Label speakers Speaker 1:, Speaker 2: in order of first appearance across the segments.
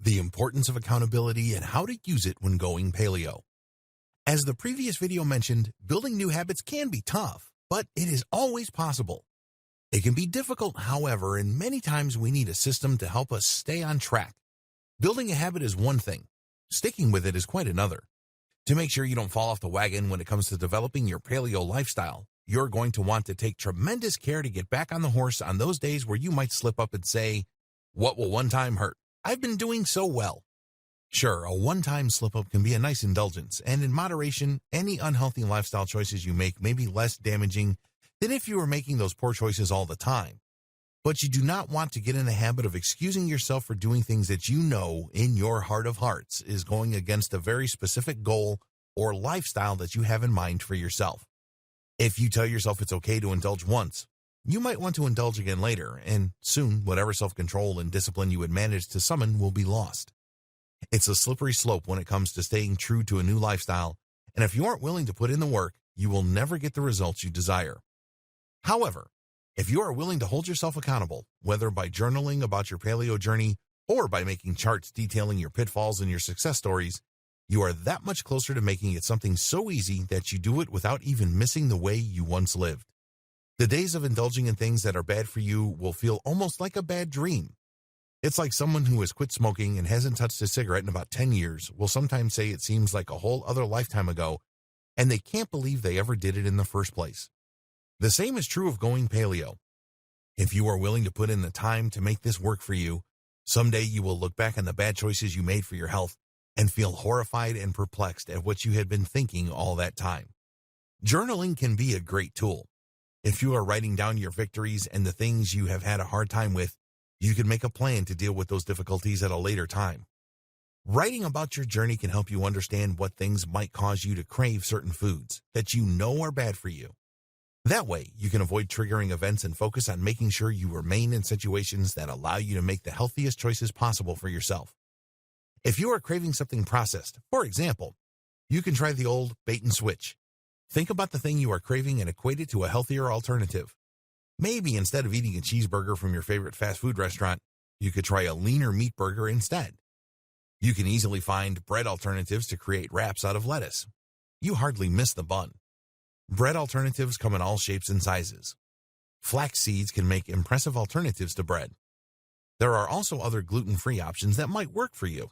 Speaker 1: the importance of accountability and how to use it when going paleo. As the previous video mentioned, building new habits can be tough, but it is always possible. It can be difficult, however, and many times we need a system to help us stay on track. Building a habit is one thing. Sticking with it is quite another. To make sure you don't fall off the wagon when it comes to developing your paleo lifestyle, you're going to want to take tremendous care to get back on the horse on those days where you might slip up and say, "What will one time hurt? I've been doing so well." Sure, a one-time slip-up can be a nice indulgence, and in moderation, any unhealthy lifestyle choices you make may be less damaging than if you were making those poor choices all the time. But you do not want to get in the habit of excusing yourself for doing things that you know in your heart of hearts is going against a very specific goal or lifestyle that you have in mind for yourself. If you tell yourself it's okay to indulge once, you might want to indulge again later, and soon whatever self-control and discipline you had managed to summon will be lost. It's a slippery slope when it comes to staying true to a new lifestyle, and if you aren't willing to put in the work, you will never get the results you desire. However, if you are willing to hold yourself accountable, whether by journaling about your paleo journey or by making charts detailing your pitfalls and your success stories, you are that much closer to making it something so easy that you do it without even missing the way you once lived. The days of indulging in things that are bad for you will feel almost like a bad dream. It's like someone who has quit smoking and hasn't touched a cigarette in about 10 years will sometimes say it seems like a whole other lifetime ago, and they can't believe they ever did it in the first place. The same is true of going paleo. If you are willing to put in the time to make this work for you, someday you will look back on the bad choices you made for your health and feel horrified and perplexed at what you had been thinking all that time. Journaling can be a great tool. If you are writing down your victories and the things you have had a hard time with, you can make a plan to deal with those difficulties at a later time. Writing about your journey can help you understand what things might cause you to crave certain foods that you know are bad for you. That way, you can avoid triggering events and focus on making sure you remain in situations that allow you to make the healthiest choices possible for yourself. If you are craving something processed, for example, you can try the old bait and switch. Think about the thing you are craving and equate it to a healthier alternative. Maybe instead of eating a cheeseburger from your favorite fast food restaurant, you could try a leaner meat burger instead. You can easily find bread alternatives to create wraps out of lettuce. You hardly miss the bun. Bread alternatives come in all shapes and sizes. Flax seeds can make impressive alternatives to bread. There are also other gluten-free options that might work for you.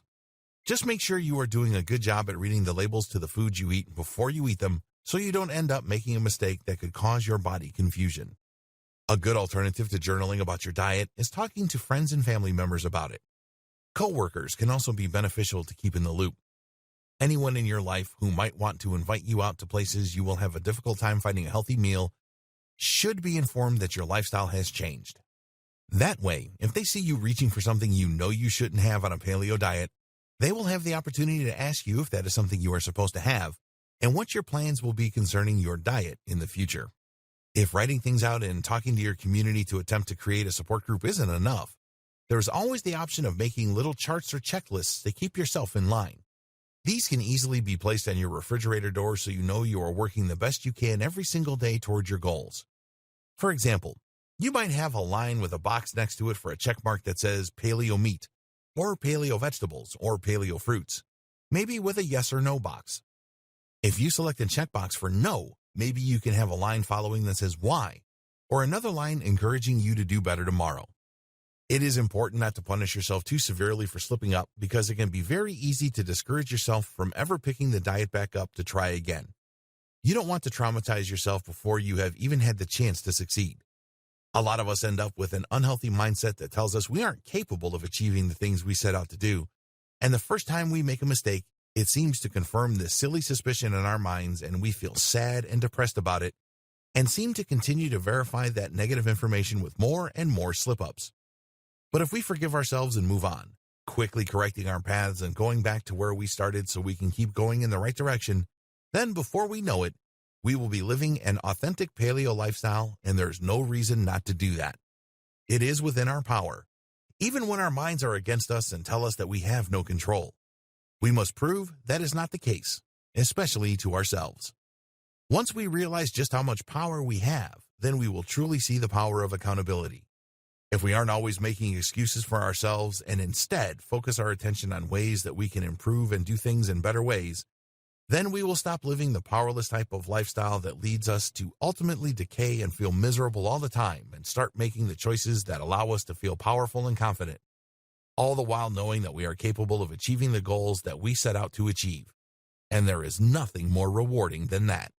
Speaker 1: Just make sure you are doing a good job at reading the labels to the foods you eat before you eat them so you don't end up making a mistake that could cause your body confusion. A good alternative to journaling about your diet is talking to friends and family members about it. Coworkers can also be beneficial to keep in the loop. Anyone in your life who might want to invite you out to places you will have a difficult time finding a healthy meal should be informed that your lifestyle has changed. That way, if they see you reaching for something you know you shouldn't have on a paleo diet, they will have the opportunity to ask you if that is something you are supposed to have and what your plans will be concerning your diet in the future. If writing things out and talking to your community to attempt to create a support group isn't enough, there's always the option of making little charts or checklists to keep yourself in line. These can easily be placed on your refrigerator door so you know you are working the best you can every single day towards your goals. For example, you might have a line with a box next to it for a checkmark that says paleo meat, or paleo vegetables, or paleo fruits, maybe with a yes or no box. If you select a checkbox for no, maybe you can have a line following that says why, or another line encouraging you to do better tomorrow. It is important not to punish yourself too severely for slipping up because it can be very easy to discourage yourself from ever picking the diet back up to try again. You don't want to traumatize yourself before you have even had the chance to succeed. A lot of us end up with an unhealthy mindset that tells us we aren't capable of achieving the things we set out to do, and the first time we make a mistake, it seems to confirm this silly suspicion in our minds, and we feel sad and depressed about it, and seem to continue to verify that negative information with more and more slip-ups. But if we forgive ourselves and move on, quickly correcting our paths and going back to where we started so we can keep going in the right direction, then before we know it, we will be living an authentic paleo lifestyle, and there's no reason not to do that. It is within our power, even when our minds are against us and tell us that we have no control. We must prove that is not the case, especially to ourselves. Once we realize just how much power we have, then we will truly see the power of accountability. If we aren't always making excuses for ourselves and instead focus our attention on ways that we can improve and do things in better ways, then we will stop living the powerless type of lifestyle that leads us to ultimately decay and feel miserable all the time and start making the choices that allow us to feel powerful and confident, all the while knowing that we are capable of achieving the goals that we set out to achieve. And there is nothing more rewarding than that.